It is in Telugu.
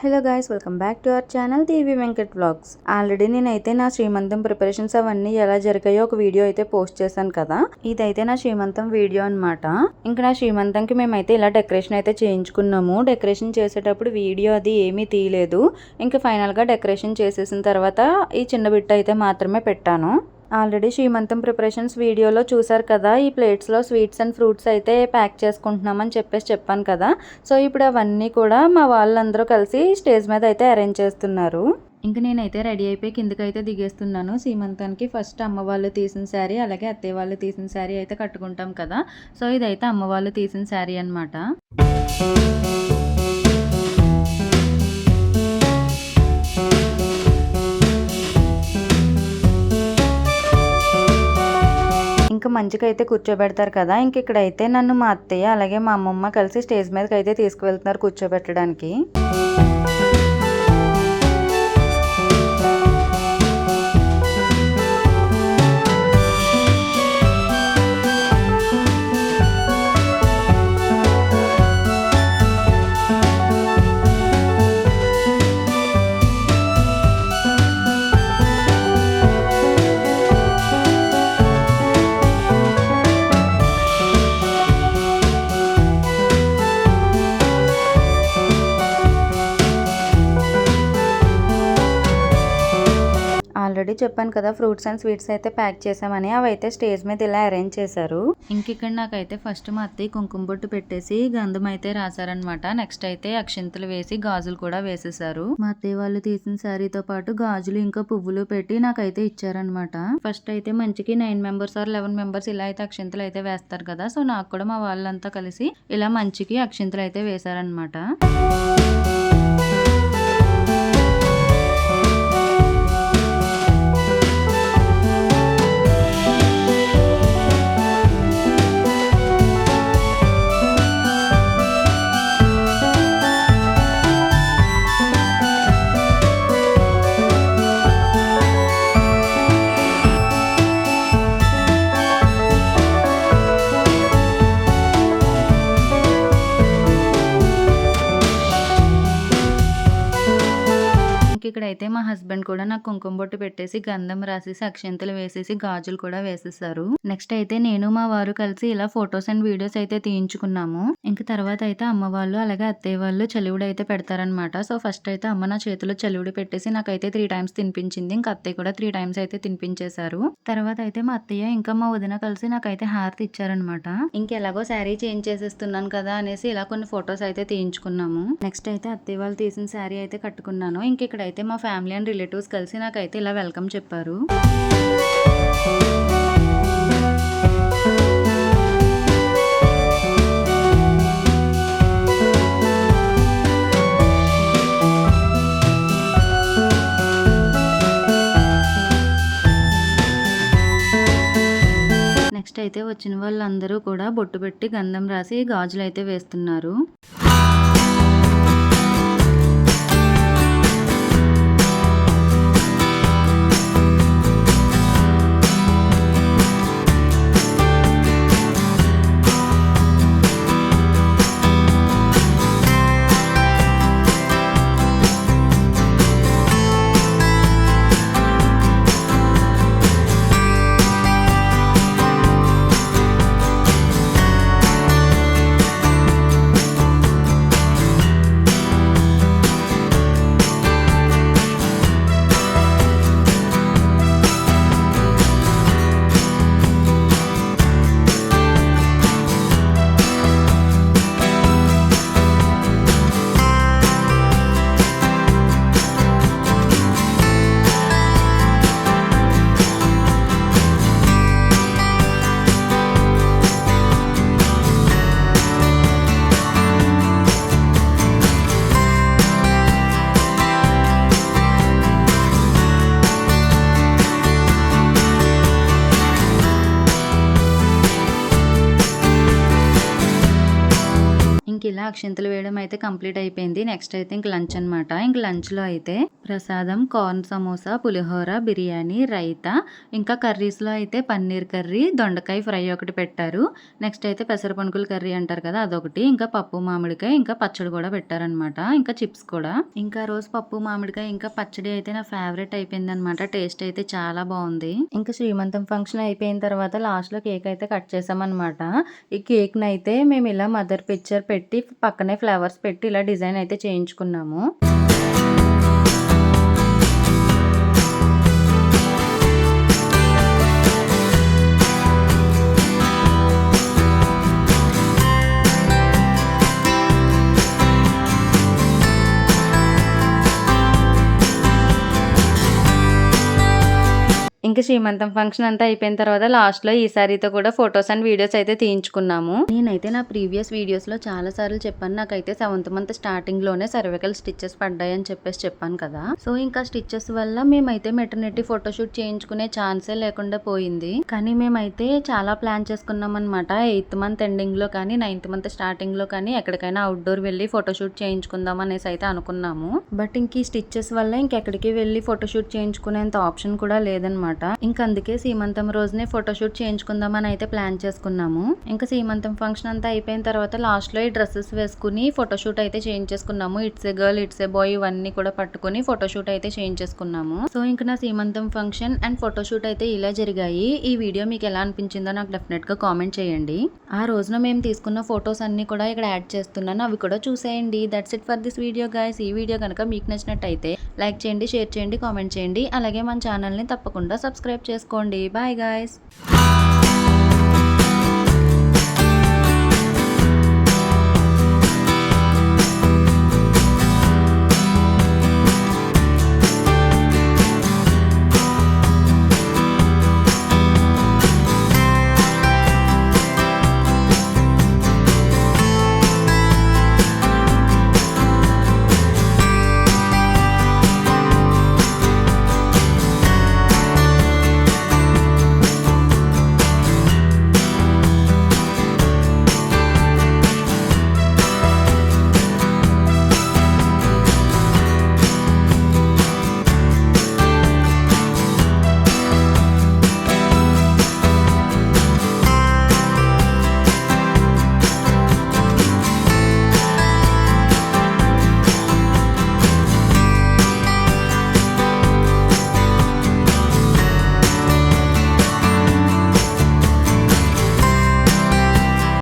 Hello guys, welcome back to our channel TV Venkat vlogs. Already నేనైతే నా శ్రీమంతం ప్రిపరేషన్స్ అవన్నీ ఎలా జరిగాయో ఒక వీడియో అయితే పోస్ట్ చేశాను కదా. ఇదైతే నా శ్రీమంతం వీడియో అనమాట. ఇంకా నా శ్రీమంతంకి మేమైతే ఇలా డెకరేషన్ అయితే చేయించుకున్నాము. డెకరేషన్ చేసేటప్పుడు వీడియో అది ఏమీ తీయలేదు. ఇంకా ఫైనల్ గా డెకరేషన్ చేసేసిన తర్వాత ఈ చిన్న బిట్ అయితే మాత్రమే పెట్టాను. ఆల్రెడీ శ్రీమంతం ప్రిపరేషన్స్ వీడియోలో చూసారు కదా, ఈ ప్లేట్స్లో స్వీట్స్ అండ్ ఫ్రూట్స్ అయితే ప్యాక్ చేసుకుంటున్నామని చెప్పాను కదా. సో ఇప్పుడు అవన్నీ కూడా మా వాళ్ళందరూ కలిసి స్టేజ్ మీద అయితే అరేంజ్ చేస్తున్నారు. ఇంక నేనైతే రెడీ అయిపోయి కిందకైతే దిగేస్తున్నాను. సీమంతానికి ఫస్ట్ అమ్మ వాళ్ళు తీసిన శారీ, అలాగే అత్తయ్య వాళ్ళు తీసిన శారీ అయితే కట్టుకుంటాం కదా. సో ఇదైతే అమ్మ వాళ్ళు తీసిన శారీ అనమాట. ఇంకా మంచిగా అయితే కూర్చోబెడతారు కదా. ఇంక ఇక్కడైతే నన్ను మా అత్తయ్య అలాగే మా అమ్మమ్మ కలిసి స్టేజ్ మీదకి అయితే తీసుకువెళ్తున్నారు కూర్చోబెట్టడానికి. ఆల్రెడీ చెప్పాను కదా, ఫ్రూట్స్ అండ్ స్వీట్స్ అయితే ప్యాక్ చేసామని. అవి అయితే స్టేజ్ మీద ఇలా అరేంజ్ చేశారు. ఇంక ఇక్కడ నాకైతే ఫస్ట్ మా అత్తయ్య కుంకుమ బొట్టు పెట్టేసి గంధం అయితే రాశారనమాట. నెక్స్ట్ అయితే అక్షింతలు వేసి గాజులు కూడా వేసేసారు. మా అత్తయ్య వాళ్ళు తీసిన శారీతో పాటు గాజులు ఇంకా పువ్వులు పెట్టి నాకైతే ఇచ్చారనమాట. ఫస్ట్ అయితే మంచికి 9 మెంబర్స్ ఆర్ 11 మెంబర్స్ ఇలా అయితే అక్షింతలు అయితే వేస్తారు కదా. సో నాకు కూడా మా వాళ్ళంతా కలిసి ఇలా మంచికి అక్షింతలు అయితే వేశారనమాట. ఇక్కడైతే మా హస్బెండ్ కూడా నాకు కుంకుమ బొట్టు పెట్టేసి గంధం రాసేసి అక్షంతలు వేసేసి గాజులు కూడా వేసేసారు. నెక్స్ట్ అయితే నేను మా వారు కలిసి ఇలా ఫొటోస్ అండ్ వీడియోస్ అయితే తీయించుకున్నాము. ఇంకా తర్వాత అయితే అమ్మ వాళ్ళు అలాగే అత్తయ్య వాళ్ళు చలివిడి అయితే పెడతారనమాట. సో ఫస్ట్ అయితే అమ్మ నా చేతిలో చలివిడి పెట్టేసి నాకైతే 3 టైమ్స్ తినిపించింది. ఇంకా అత్తయ్య కూడా 3 టైమ్స్ అయితే తినిపించేశారు. తర్వాత అయితే మా అత్తయ్య ఇంకా మా వదిన కలిసి నాకైతే హారతి ఇచ్చారనమాట. ఇంకెలాగో శారీ చేంజ్ చేసేస్తున్నాను కదా అనేసి ఇలా కొన్ని ఫొటోస్ అయితే తీయించుకున్నాము. నెక్స్ట్ అయితే అత్తయ్య వాళ్ళు తీసిన శారీ అయితే కట్టుకున్నాను. ఇంక ఇక్కడైతే మా ఫ్యామిలీ అండ్ రిలేటివ్స్ కలిసి నాకైతే ఇలా వెల్కమ్ చెప్పారు. నెక్స్ట్ అయితే వచ్చిన వాళ్ళందరూ కూడా బొట్టు పెట్టి గంధం రాసి గాజులు అయితే వేస్తున్నారు. ఇలా అక్షింతలు వేయడం అయితే కంప్లీట్ అయిపోయింది. నెక్స్ట్ అయితే ఇంక లంచ్ అనమాట. ఇంక లంచ్లో అయితే ప్రసాదం, కార్న్ సమోసా, పులిహోర, బిర్యానీ, రైతా, ఇంకా కర్రీస్లో అయితే పన్నీర్ కర్రీ, దొండకాయ ఫ్రై ఒకటి పెట్టారు. నెక్స్ట్ అయితే పెసరపనుకుల కర్రీ అంటారు కదా అదొకటి, ఇంకా పప్పు మామిడికాయ, ఇంకా పచ్చడి కూడా పెట్టారనమాట, ఇంకా చిప్స్ కూడా. ఇంకా రోజు పప్పు మామిడికాయ ఇంకా పచ్చడి అయితే నా ఫేవరెట్ అయిపోయింది అనమాట. టేస్ట్ అయితే చాలా బాగుంది. ఇంకా శ్రీమంతం ఫంక్షన్ అయిపోయిన తర్వాత లాస్ట్లో కేక్ అయితే కట్ చేసామన్నమాట. ఈ కేక్ని అయితే మేము ఇలా మదర్ పిక్చర్ పెట్టి పక్కనే ఫ్లవర్స్ పెట్టి ఇలా డిజైన్ అయితే చేయించుకున్నాము. ఇంకా శ్రీమంతం ఫంక్షన్ అంతా అయిపోయిన తర్వాత లాస్ట్లో ఈ సారీతో కూడా ఫొటోస్ అండ్ వీడియోస్ అయితే తీయించుకున్నాము. నేనైతే నా ప్రీవియస్ వీడియోస్లో చాలా సార్లు చెప్పాను, నాకైతే 7th మంత్ స్టార్టింగ్లోనే సర్వికల్ స్టిచెస్ పడ్డాయని చెప్పాను కదా. సో ఇంకా స్టిచెస్ వల్ల మేమైతే మెటర్నిటీ ఫోటోషూట్ చేయించుకునే ఛాన్సే లేకుండా పోయింది. కానీ మేమైతే చాలా ప్లాన్ చేసుకున్నాం అనమాట. 8th మంత్ ఎండింగ్లో కానీ 9th మంత్ స్టార్టింగ్లో కానీ ఎక్కడికైనా అవుట్డోర్ వెళ్ళి ఫోటోషూట్ చేయించుకుందాం అనేసి అయితే అనుకున్నాము. బట్ ఇంక ఈ స్టిచెస్ వల్ల ఇంకెక్కడికి వెళ్ళి ఫోటోషూట్ చేయించుకునేంత ఆప్షన్ కూడా లేదనమాట. ఇంకా అందుకే సీమంతం రోజునే ఫోటోషూట్ చేయించుకుందామని అయితే ప్లాన్ చేసుకున్నాము. ఇంకా సీమంతం ఫంక్షన్ అంతా అయిపోయిన తర్వాత లాస్ట్ లో ఈ డ్రెస్సెస్ వేసుకుని ఫోటోషూట్ అయితే చేయించేసుకున్నాము. It's a girl, it's a boy ఇవన్నీ కూడా పట్టుకుని ఫోటోషూట్ అయితే చేయించేసుకున్నాము. సో ఇంకా నా సీమంతం ఫంక్షన్ అండ్ ఫోటోషూట్ అయితే ఇలా జరిగాయి. ఈ వీడియో మీకు ఎలా అనిపించిందో నాకు డెఫినెట్ గా కామెంట్ చేయండి. ఆ రోజున మేము తీసుకున్న ఫొటోస్ అన్ని కూడా ఇక్కడ యాడ్ చేస్తున్నాను, అవి కూడా చూసేయండి. That's it for this video guys. ఈ వీడియో కనుక మీకు నచ్చినట్టయితే లైక్ చేయండి, షేర్ చేయండి, కామెంట్ చేయండి. అలాగే మన ఛానల్ని తప్పకుండా సబ్స్క్రైబ్ చేసుకోండి. Bye guys.